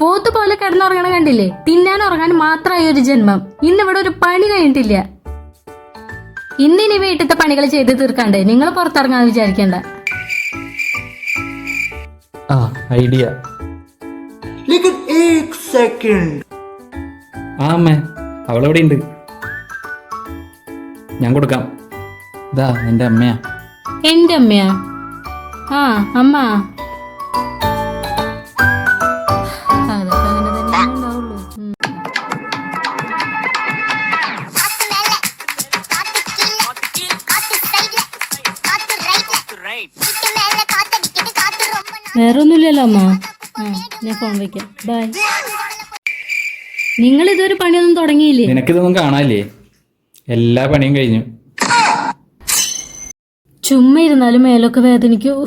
പോത്ത് പോലെ കിടന്നുറങ്ങണ കണ്ടില്ലേ? തിന്നാൻ ഉറങ്ങാൻ മാത്രമായ ഒരു ജന്മം. ഇന്നിവിടെ ഒരു പണി കഴിഞ്ഞിട്ടില്ല. ഇന്നിനി വീട്ടിലത്തെ പണികൾ ചെയ്ത് തീർക്കാണ്ട് നിങ്ങൾ പുറത്തിറങ്ങാന്ന് വിചാരിക്കണ്ട. ഐഡിയ. അമ്മേ, അവളെവിടെ ഉണ്ട്? ഞാൻ കൊടുക്കാം. ഇതാ എന്റെ അമ്മയാ. എന്റെ അമ്മയാ? ആ അമ്മ. അതൊക്കെ അങ്ങനെ തന്നെ ഉണ്ടാവുള്ളൂ. വേറെ ഒന്നുമില്ലല്ലോ അമ്മ. ഞാൻ ഫോൺ വെക്കാം. ബൈ. നിങ്ങൾ ഇതൊരു പണിയൊന്നും തുടങ്ങിയില്ലേ? നിനക്കിതൊന്നും കാണാല്ലേ? എല്ലാ പണിയും കഴിഞ്ഞു. ചുമ്മാ ഇരുന്നാലും മേലൊക്കെ വേദനിക്കും.